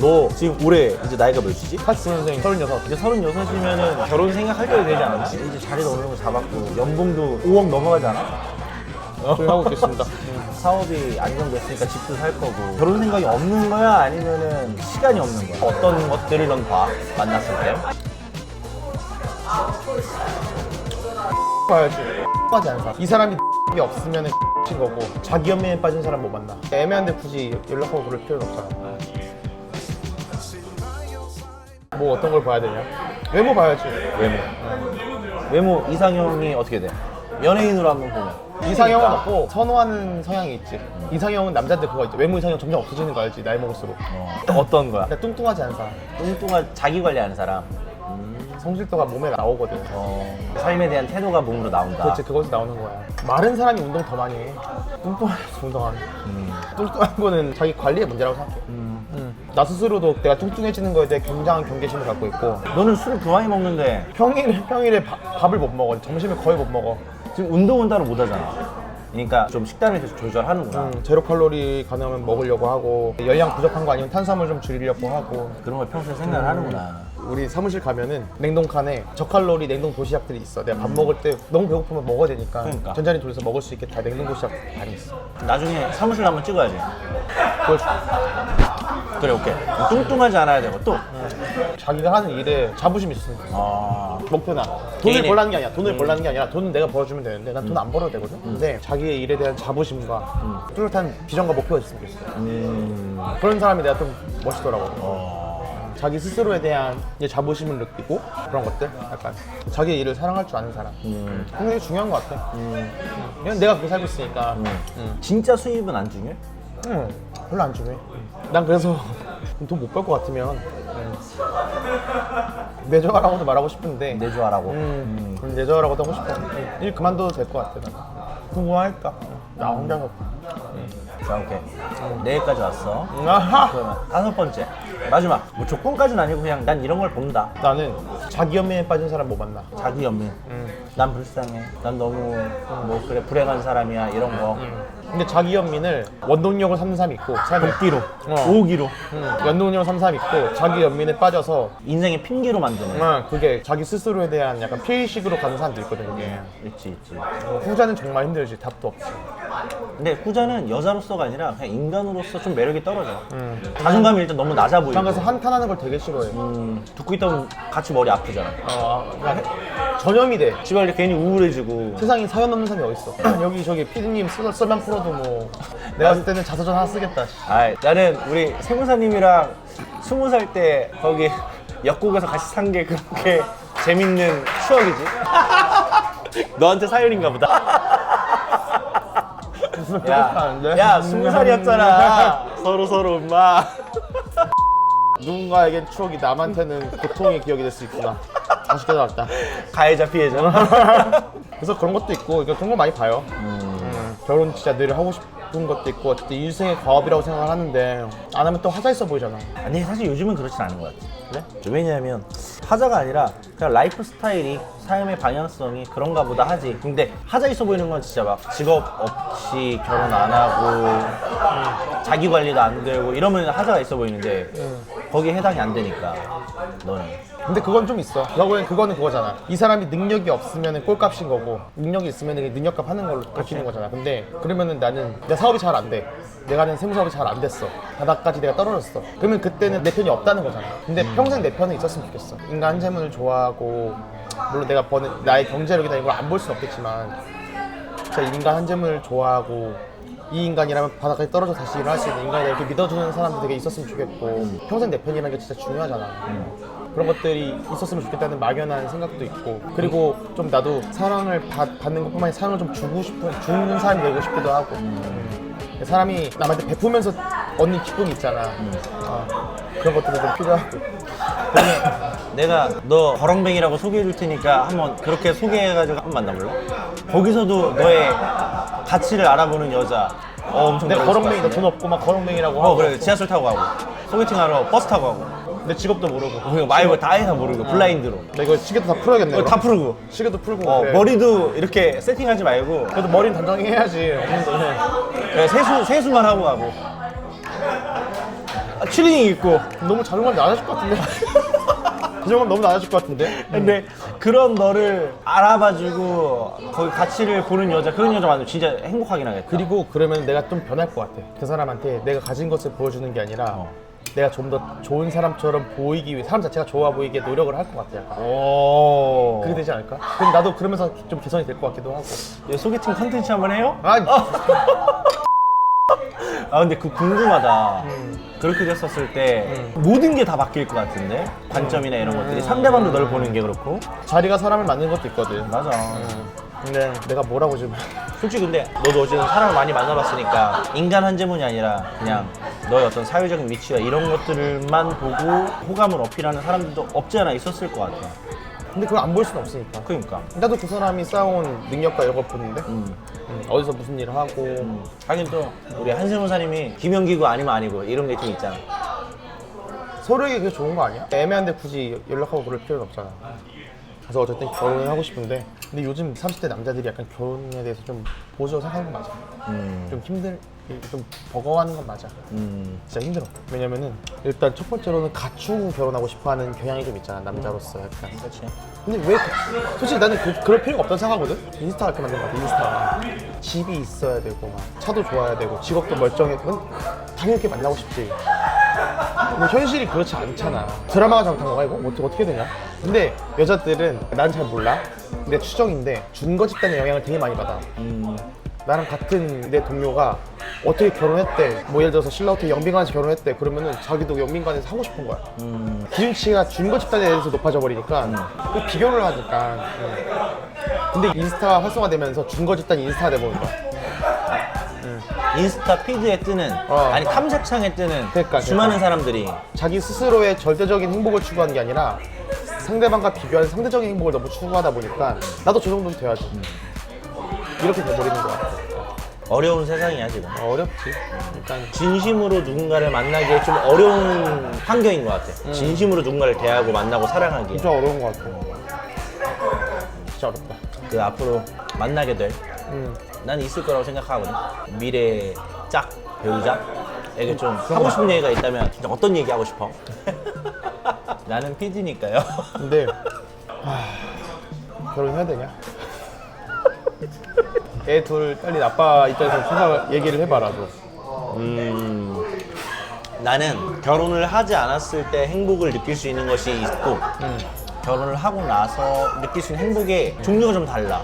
너 지금 올해 이제 나이가 몇이지? 80년생 36. 이제 36이면은 결혼 생각할 때가 되지 않았나? 이제 자리도 어느 정도 잡았고 연봉도 5억 넘어가지 않아? 저희 하고 있겠습니다. 사업이 안정됐으니까 집도 살 거고 결혼 생각이 없는 거야? 아니면은 시간이 없는 거야? 어떤 것들을 넌 봐? 만났을 때? 봐야지. 하지 않은 사람. 이 사람이 이 없으면 인 거고 자기 연민에 빠진 사람 못 만나. 애매한데 굳이 연락하고 그럴 필요는 없잖아. 뭐 어떤 걸 봐야 되냐? 외모 봐야지. 외모 이상형이 어떻게 돼? 연예인으로 한번 보면 이상형은 없고 선호하는 성향이 있지. 이상형은 남자들 그거 있지. 외모 이상형 점점 없어지는 거 알지? 나이 먹을수록. 어떤 거야? 그러니까 뚱뚱하지 않은 사람. 뚱뚱한 자기 관리하는 사람 성실도가 몸에 나오거든. 삶에 대한 태도가 몸으로 나온다. 그렇지, 그것이 나오는 거야. 마른 사람이 운동 더 많이 해. 뚱뚱하게 운동하는. 뚱뚱한 거는 자기 관리의 문제라고 생각해. 나 스스로도 내가 뚱뚱해지는 거에 대해 굉장한 경계심을 갖고 있고 너는 술을 그 많이 먹는데 평일에 밥을 못 먹어. 점심을 거의 못 먹어. 지금 운동은 따로 못 하잖아. 그러니까 좀 식단을 계속 조절하는구나. 제로 칼로리 가능하면 먹으려고 하고 열량 부족한 거 아니면 탄수화물 좀 줄이려고 하고. 그런 걸 평소에 생각을 하는구나. 우리 사무실 가면은 냉동칸에 저칼로리 냉동 도시락들이 있어. 내가 밥 먹을 때 너무 배고프면 먹어야 되니까 그러니까. 전자레인지 돌려서 먹을 수 있게 다 냉동 도시락 많이 있어. 나중에 사무실 한번 찍어야지. 그걸 줘. 그래, 오케이. 뚱뚱하지 않아야 되고 또 자기가 하는 일에 자부심이 있으니까. 목표나 돈을 개인의- 벌라는 게 아니야. 돈을 벌라는 게 아니라 돈은 내가 벌어주면 되는데 난 돈 안 벌어도 되거든. 근데 자기의 일에 대한 자부심과 뚜렷한 비전과 목표가 있으면 좋겠어. 그런 사람이 내가 좀 멋있더라고. 자기 스스로에 대한 이제 자부심을 느끼고 그런 것들 약간 자기 일을 사랑할 줄 아는 사람. 그게 중요한 것 같아. 그냥 내가 그렇게 살고 있으니까. 진짜 수입은 안 중요해? 별로 안 중요해. 난 그래서 돈 못 벌 것 같으면 내조하라고도 말하고 싶은데 내조하라고. 내조하라고도 하고 싶어. 일 그만둬도 될 것 같아. 난. 궁금할까? 나 혼자서. 자, 오케이. 내일까지 왔어. 아하! 그러면 5번째. 마지막. 뭐 조건까지는 아니고 그냥 난 이런 걸 본다. 나는 자기 연민에 빠진 사람 못 만나. 자기 연민. 난 불쌍해. 난 너무 뭐 그래 불행한 사람이야 이런 거. 근데 자기 연민을 원동력으로 삼는 사람이 있고 도끼로, 오기로, 원동력으로 삼는 사람이 있고 자기 연민에 빠져서 인생의 핑계로 만드는. 그게 자기 스스로에 대한 약간 피해의식으로 가는 사람도 있거든. 그게 있지. 후자는 정말 힘들지. 답도 없지. 근데 후자는 여자로서가 아니라 그냥 인간으로서 좀 매력이 떨어져. 자존감이 일단 너무 낮아 보이고. 난 그래서 한탄하는 걸 되게 싫어해. 듣고 있다 보면 같이 머리 아프잖아. 그냥 전염이 돼. 집에 갈 때 괜히 우울해지고. 세상에 사연 없는 사람이 어딨어. 여기 저기 피디님 썰만 풀어도 뭐 내가 봤을 때는 자서전 하나 쓰겠다. 아, 나는 우리 세무사님이랑 20살 때 거기 역곡에서 같이 산 게 그렇게 재밌는 추억이지. 너한테 사연인가 보다. 야, 20살이었잖아. 서로 엄마. 누군가에겐 추억이 남한테는 고통의 기억이 될 수 있구나. 다시 깨달았다. 가해자 피해자. 그래서 그런 것도 있고 그런 거 많이 봐요. 결혼 진짜 늘 하고 싶은 것도 있고 어쨌든 인생의 과업이라고 생각을 하는데 안 하면 또 하자 있어 보이잖아. 아니 사실 요즘은 그렇진 않은 것 같아. 그래? 왜냐하면 하자가 아니라 그냥 라이프 스타일이 삶의 방향성이 그런가 보다 하지. 근데 하자 있어 보이는 건 진짜 막 직업 없이 결혼 안 하고 자기 관리도 안 되고 이러면 하자가 있어 보이는데 거기에 해당이 안 되니까 너는. 근데 그건 좀 있어. 결국엔 그거는 그거잖아. 이 사람이 능력이 없으면 꼴값인 거고 능력이 있으면 능력값 하는 걸로 바뀌는 거잖아. 근데 그러면은 나는 내 사업이 잘 안 돼. 내가 하는 세무 사업이 잘 안 됐어. 바닥까지 내가 떨어졌어. 그러면 그때는 내 편이 없다는 거잖아. 근데 평생 내 편은 있었으면 좋겠어. 인간 한 재물을 좋아하고 물론 내가 버는 나의 경제력이나 이걸 안 볼 수는 없겠지만 진짜 인간 한 재물을 좋아하고 이 인간이라면 바닥까지 떨어져 다시 일어날 수 있는 인간이다 이렇게 믿어주는 사람도 되게 있었으면 좋겠고 평생 내 편이라는 게 진짜 중요하잖아. 그런 것들이 있었으면 좋겠다는 막연한 생각도 있고 그리고 좀 나도 사랑을 받는 것뿐만 아니라 사랑을 좀 주고 싶은 주는 사람이 되고 싶기도 하고 사람이 남한테 베푸면서 얻는 기쁨이 있잖아. 그런 것들이 좀 필요하고. 내가 너 버렁뱅이라고 소개해 줄 테니까 한번 그렇게 소개해가지고 한번 만나볼래? 거기서도 너의 가치를 알아보는 여자 엄청 내가 멋있을 것 거렁뱅이 나 같은데? 돈 없고 막 거렁뱅이라고 하고 그래 지하철 타고 가고 소개팅하러 버스 타고 가고 내 직업도 모르고 그리고 말고 다 해서 모르고 블라인드로 나 이거 시계도 다 풀어야겠네. 다 풀고 시계도 풀고 그래. 머리도 이렇게 세팅하지 말고 그래도 머리는 단정히 해야지. 없는 돈은. 그냥 세수만 하고 가고 추리닝 입고. 너무 자존감 낮아질 것 같은데. 자존감 너무 낮아질 것 같은데. 근데 그런 너를 알아봐주고 거기 가치를 보는 여자, 그런 여자 만나면 진짜 행복하긴 하겠다. 그리고 그러면 내가 좀 변할 것 같아. 그 사람한테 내가 가진 것을 보여주는 게 아니라 내가 좀 더 좋은 사람처럼 보이기 위해 사람 자체가 좋아 보이게 노력을 할 것 같아. 약간. 오. 그게 되지 않을까? 그럼 나도 그러면서 좀 개선이 될 것 같기도 하고. 소개팅 컨텐츠 한번 해요? 아, 아 근데 그 궁금하다. 그렇게 됐었을 때 모든 게 다 바뀔 것 같은데 관점이나 이런 것들이 상대방도 널 보는 게 그렇고. 자리가 사람을 만드는 것도 있거든. 맞아. 근데 내가 뭐라고 지금. 솔직히 근데 너도 어쨌든 사람을 많이 만나봤으니까 인간 한재문이 아니라 그냥 너의 어떤 사회적인 위치와 이런 것들만 보고 호감을 어필하는 사람들도 없지 않아 있었을 것 같아. 근데 그걸 안 볼 수는 없으니까. 그러니까. 나도 그 사람이 쌓아온 능력과 이런 걸 보는데 어디서 무슨 일을 하고 하긴 또 우리 한세무사님이 김연기고 아니면 아니고 이런 게 좀 있잖아. 서로에게 그게 좋은 거 아니야? 애매한데 굳이 연락하고 그럴 필요는 없잖아. 그래서 어쨌든 결혼을 하고 싶은데 근데 요즘 30대 남자들이 약간 결혼에 대해서 좀 보수적으로 생각하는 건 맞아. 좀 버거워하는 건 맞아. 진짜 힘들어. 왜냐면은 일단 첫 번째로는 갖추고 결혼하고 싶어하는 경향이 좀 있잖아, 남자로서 약간. 그렇지. 근데 왜 솔직히 나는 그럴 필요가 없다고 생각하거든. 인스타가 이렇게 만든 것 같아. 인스타가 집이 있어야 되고 막 차도 좋아야 되고 직업도 멀쩡해. 그건 당연히 이렇게 만나고 싶지. 근데 현실이 그렇지 않잖아. 드라마가 잘못한 거야 이거? 어떻게 되냐? 근데 여자들은 난 잘 몰라. 내 추정인데 준거 집단의 영향을 되게 많이 받아. 나랑 같은 내 동료가 어떻게 결혼했대. 뭐 예를 들어서 신라호텔 영빈관에서 결혼했대. 그러면은 자기도 영빈관에서 하고 싶은 거야. 기준치가 준거 집단에 대해서 높아져 버리니까 그 비교를 하니까. 근데 인스타 활성화되면서 준거 집단이 인스타가 돼버린 거야. 인스타 피드에 뜨는 아니 탐색창에 뜨는 그러니까, 수많은 사람들이 자기 스스로의 절대적인 행복을 추구하는 게 아니라 상대방과 비교하는 상대적인 행복을 너무 추구하다 보니까 나도 저 정도는 돼야지. 이렇게 돼버리는 거야. 어려운 세상이야 지금. 어렵지. 일단 진심으로 누군가를 만나기에 좀 어려운 환경인 것 같아. 진심으로 누군가를 대하고 만나고 사랑하기에. 진짜 어려운 것 같아. 진짜 어렵다. 그 앞으로 만나게 될 난 있을 거라고 생각하거든. 미래 짝 배우자에게 좀 하고 싶은 얘기가 있다면 진짜 어떤 얘기 하고 싶어? 나는 PD니까요. 근데 결혼해야 되냐? 애 둘 딸린 아빠 입장에서 생각 얘기를 해봐라 좀. 나는 결혼을 하지 않았을 때 행복을 느낄 수 있는 것이 있고 결혼을 하고 나서 느낄 수 있는 행복의 종류가 좀 달라.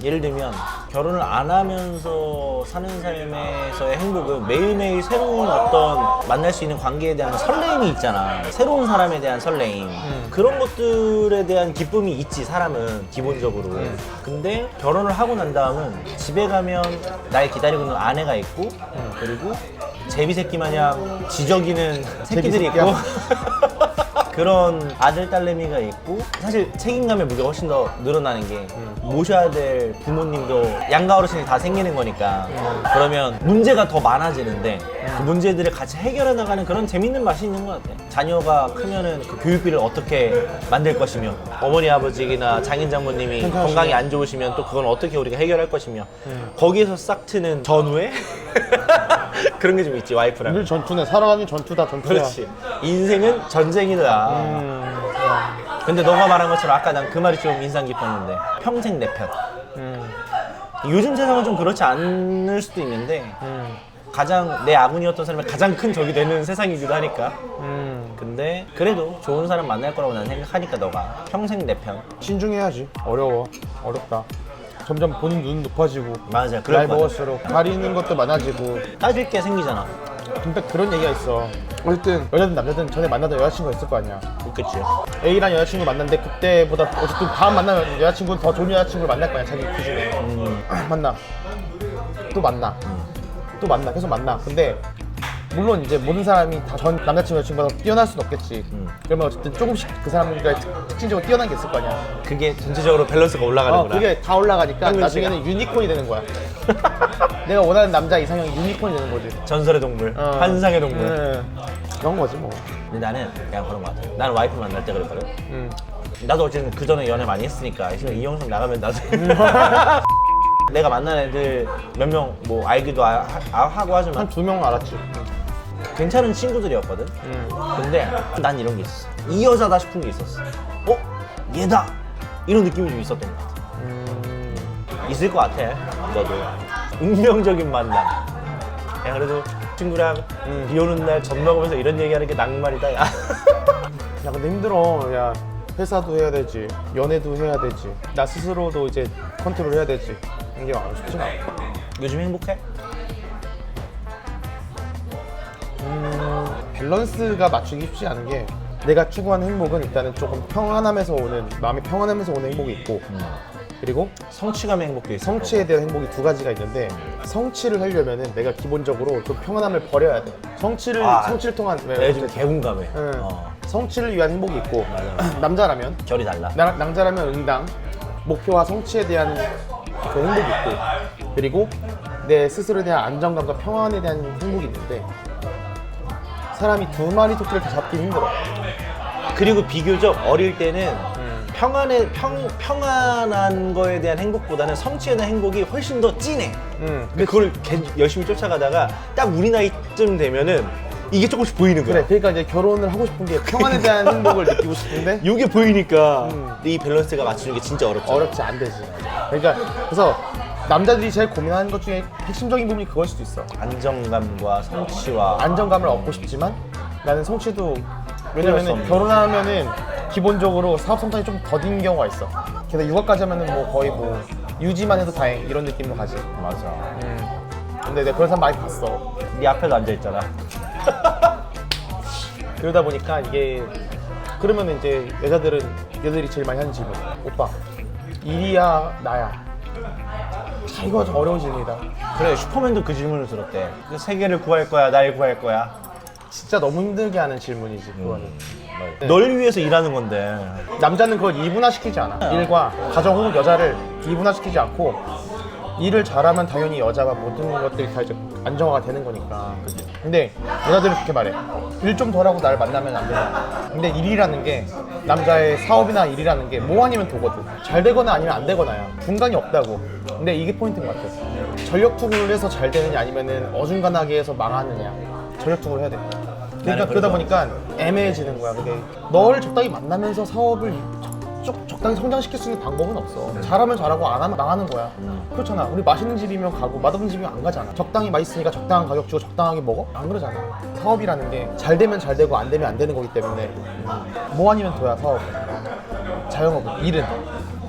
예를 들면 결혼을 안 하면서 사는 삶에서의 행복은 매일매일 새로운 어떤 만날 수 있는 관계에 대한 설레임이 있잖아. 새로운 사람에 대한 설레임. 그런 것들에 대한 기쁨이 있지, 사람은 기본적으로. 근데 결혼을 하고 난 다음은 집에 가면 날 기다리고 있는 아내가 있고 그리고 제비새끼 마냥 지저귀는 새끼들이 있고 그런 아들, 딸내미가 있고 사실 책임감의 무게가 훨씬 더 늘어나는 게 모셔야 될 부모님도 양가 어르신이 다 생기는 거니까 그러면 문제가 더 많아지는데 그 문제들을 같이 해결해 나가는 그런 재밌는 맛이 있는 것 같아. 자녀가 크면은 그 교육비를 어떻게 만들 것이며 어머니 아버지나 장인 장모님이 건강이 안 좋으시면 또 그건 어떻게 우리가 해결할 것이며 거기에서 싹 트는 전후에 그런 게 좀 있지, 와이프랑. 늘 전투네. 살아가는 전투다, 전투야. 그렇지. 인생은 전쟁이다. 근데 너가 말한 것처럼 아까 난 그 말이 좀 인상 깊었는데 평생 내 편. 요즘 세상은 좀 그렇지 않을 수도 있는데 가장 내 아군이었던 사람이 가장 큰 적이 되는 세상이기도 하니까. 근데 그래도 좋은 사람 만날 거라고 난 생각하니까 너가 평생 내 편. 신중해야지. 어려워. 어렵다. 점점 보는 눈 높아지고 맞아, 나이 그럴 거야. 먹을수록 가리는 것도 많아지고. 따질 게 생기잖아. 근데 그런 얘기가 있어. 어쨌든 여자든 남자든 전에 만나던 여자친구가 있을 거 아니야. 그치. A랑 여자친구 만났는데 그때보다 어쨌든 다음 만나는 여자친구는 더 좋은 여자친구를 만날 거야, 자기 기준에. 만나. 또 만나. 또 만나. 계속 만나. 근데 물론 이제 모든 사람이 다 전 남자친구 여자친구보다 뛰어날 수는 없겠지. 그러면 어쨌든 조금씩 그 사람과 특징적으로 뛰어난 게 있을 거 아니야. 그게 전체적으로 밸런스가 올라가는구나. 그게 다 올라가니까 평균치가. 나중에는 유니콘이 되는 거야. 내가 원하는 남자 이상형이 유니콘이 되는 거지. 전설의 동물, 환상의 동물. 그런 거지 뭐. 근데 나는 그냥 그런 거 같아. 나는 와이프 만날 때 그랬거든. 나도 어쨌든 그 전에 연애 많이 했으니까 이 영상 나가면 나도 내가 만난 애들 몇 명 뭐 알기도 하고 하지만 한 2명 알았지. 괜찮은 친구들이었거든. 근데 난 이런 게 있었어. 이 여자다 싶은 게 있었어. 얘다 이런 느낌이 좀 있었던 것 같아. 있을 것 같아. 너도 운명적인 만남. 야 그래도 친구랑 비 오는 날 젖 먹으면서 이런 얘기하는 게 낭만이다. 야. 야 근데 힘들어. 야 회사도 해야 되지, 연애도 해야 되지, 나 스스로도 이제 컨트롤 해야 되지. 이게 쉽지가 않아. 요즘 행복해? 밸런스가 맞추기 쉽지 않은 게 내가 추구하는 행복은 일단은 조금 평안함에서 오는 마음이 평안함에서 오는 행복이 있고 그리고 성취감의 행복도 있어. 성취에 대한 행복이 두 가지가 있는데 성취를 하려면은 내가 기본적으로 좀 평안함을 버려야 돼. 성취를 통한 내가 지금 개운감해. 응. 성취를 위한 행복이 있고 남자라면 결이 달라. 남자라면 응당 목표와 성취에 대한 그 행복이 있고 그리고 내 스스로에 대한 안정감과 평안에 대한 행복이 있는데 사람이 두 마리 토끼를 다 잡기 힘들어. 그리고 비교적 어릴 때는 평안한 거에 대한 행복보다는 성취에 대한 행복이 훨씬 더 진해. 근데 그걸 열심히 쫓아가다가 딱 우리 나이쯤 되면은 이게 조금씩 보이는 거야. 그래, 그러니까 이제 결혼을 하고 싶은 게 평안에 대한 행복을 느끼고 싶은데 이게 보이니까 이 밸런스가 맞추는 게 진짜 어렵죠. 어렵지, 안 되지. 그러니까 그래서 남자들이 제일 고민하는 것 중에 핵심적인 부분이 그걸 수도 있어. 안정감과 성취와 안정감을 얻고 싶지만 나는 성취도 피할 수 왜냐면은 없는. 결혼하면은 기본적으로 사업 성장이 좀 더딘 경우가 있어. 게다가 육아까지 하면은 뭐 거의 뭐 유지만 해도 다행 이런 느낌으로 가지. 맞아. 근데 내가 그런 사람 많이 봤어. 네 앞에도 앉아 있잖아. 그러다 보니까 이게 그러면 이제 여자들이 제일 많이 하는 질문. 오빠 일이야 나야? 이거 좀 어려운 질문이다. 그래 슈퍼맨도 그 질문을 들었대. 그 세계를 구할 거야, 날 구할 거야. 진짜 너무 힘들게 하는 질문이지 그거는. 널 위해서 일하는 건데. 남자는 그걸 이분화시키지 않아. 일과 가정 혹은 여자를 이분화시키지 않고 일을 잘하면 당연히 여자가 모든 것들이 다 이제 안정화가 되는 거니까. 근데 여자들은 그렇게 말해. 일 좀 덜하고 날 만나면 안 되냐. 근데 일이라는 게 남자의 사업이나 일이라는 게 뭐 아니면 도거든. 잘 되거나 아니면 안 되거나야. 중간이 없다고. 근데 이게 포인트인 것 같아. 전력 투구를 해서 잘 되느냐 아니면은 어중간하게 해서 망하느냐. 전력 투구를 해야 돼. 그러니까 그러다 보니까 애매해지는 거야. 그게 너를 적당히 만나면서 사업을 적당히 성장시킬 수 있는 방법은 없어. 잘하면 잘하고 안 하면 망하는 거야. 그렇잖아. 우리 맛있는 집이면 가고 맛없는 집이면 안 가잖아. 적당히 맛있으니까 적당한 가격 주고 적당하게 먹어? 안 그러잖아. 사업이라는 게 잘 되면 잘 되고 안 되면 안 되는 거기 때문에 뭐 아니면 도야 사업. 자영업은 일은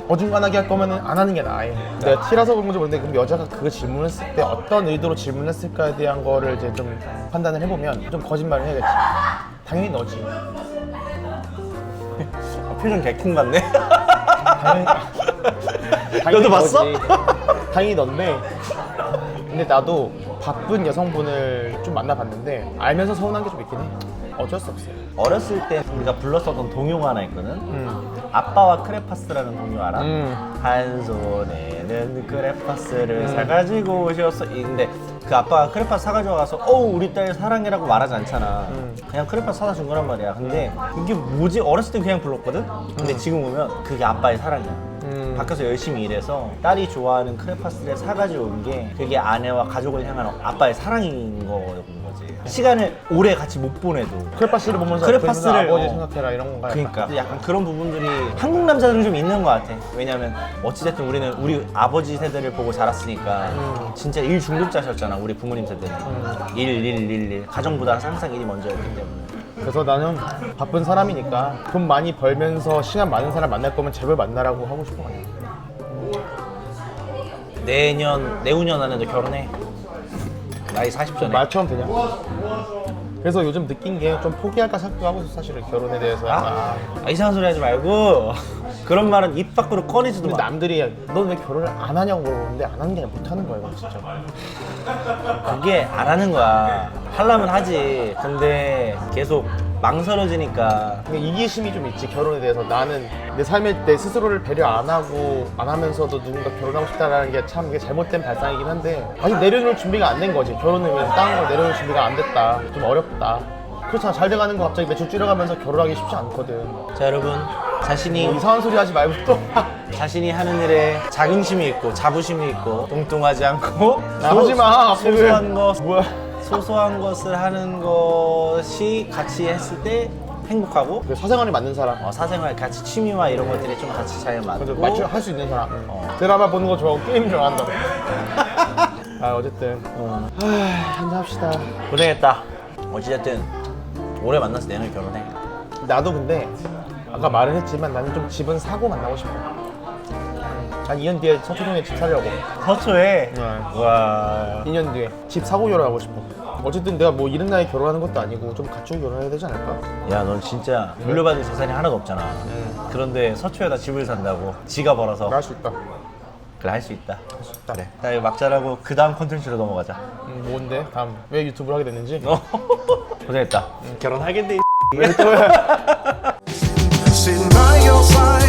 어중간하게 할 거면은 안 하는 게 나아. 내가 티라서 그런 건지 모르는데 그럼 여자가 그거 질문했을 때 어떤 의도로 질문했을까에 대한 거를 이제 좀 판단을 해보면 좀 거짓말을 해야겠지. 당연히 너지. 표정 개콩 같네. 당연히 너도 봤어? 너지. 당연히 넌데 근데 나도 바쁜 여성분을 좀 만나봤는데 알면서 서운한 게 좀 있긴 해. 어쩔 수 없어. 어렸을 때 우리가 불렀었던 동요가 하나 있거든. 아빠와 크레파스라는 동요 알아? 한 손에는 크레파스를 사가지고 오셨어. 근데 그 아빠가 크레파스 사가지고 와서 우리 딸 사랑해라고 말하지 않잖아. 그냥 크레파스 사다 준 거란 말이야. 근데 이게 뭐지? 어렸을 때 그냥 불렀거든? 근데 지금 보면 그게 아빠의 사랑이야. 밖에서 열심히 일해서 딸이 좋아하는 크레파스를 사가지고 온 게 그게 아내와 가족을 향한 아빠의 사랑인 거거지. 시간을 오래 같이 못 보내도 크레파스를 보면서 크레파스를 아버지 생각해라 이런 건가? 그러니까 약간 그런 부분들이 한국 남자들은 좀 있는 것 같아. 왜냐면 어찌됐든 우리는 우리 아버지 세대를 보고 자랐으니까 진짜 일 중독자셨잖아. 우리 부모님 세대는 일 가정보다 항상 일이 먼저였기 때문에. 그래서 나는 바쁜 사람이니까 돈 많이 벌면서 시간 많은 사람 만날 거면 제발 만나라고 하고 싶어. 내후년 안에도 결혼해. 나이 40전에. 말처럼 되냐? 그래서 요즘 느낀 게 좀 포기할까 생각도 하고 있어. 사실은 결혼에 대해서. 이상한 소리 하지 말고 그런 말은 입 밖으로 꺼내지도 근데 마. 남들이 넌 왜 결혼을 안 하냐고 물어보는데 안 하는 게 아니라 못 하는 거야 이건 진짜. 그게 안 하는 거야. 하려면 하지. 근데 계속 망설여지니까. 근데 이기심이 좀 있지 결혼에 대해서. 나는 내 삶에 내 스스로를 배려 안 하면서도 누군가 결혼하고 싶다라는 게 참 잘못된 발상이긴 한데 아직 내려놓을 준비가 안 된 거지. 결혼을 위해서 다른 걸 내려놓을 준비가 안 됐다. 좀 어렵다. 그렇잖아. 잘 돼가는 거 갑자기 매출 줄여가면서 결혼하기 쉽지 않거든. 자 여러분 자신이 이상한 소리 하지 말고 또 자신이 하는 일에 자긍심이 있고 자부심이 있고 뚱뚱하지 않고 하지 마. 소소한 거 뭐야? 소소한 것을 하는 것이 같이 했을 때 행복하고 그 사생활이 맞는 사람. 사생활 같이 취미와 이런 것들이 좀 같이 잘 맞아, 맞고 할 수 있는 사람. 드라마 보는 거 좋아하고 게임 좋아한다. 아 어쨌든 한잔 합시다. 고생했다. 어찌됐든 올해 만나서 내년 결혼해. 나도 근데 아까 말을 했지만 나는 좀 집은 사고 만나고 싶어. 한 2년 뒤에 서초동에 집 사려고. 서초에 네. 와 2년 뒤에 집 사고 결혼하고 싶어. 어쨌든 내가 뭐 이른 나이에 결혼하는 것도 아니고 좀 갖추고 결혼해야 되지 않을까? 야, 넌 진짜 물려받은 재산이 하나도 없잖아. 그런데 서초에다 집을 산다고 지가 벌어서 나 할 수 있다. 그래 할 수 있다. 있다. 그래. 나 이거 막 잘하고 그 다음 컨텐츠로 넘어가자. 뭔데? 다음 왜 유튜브를 하게 됐는지? 고생했다. 결혼하겠네. 왜 또? Sitting by your side.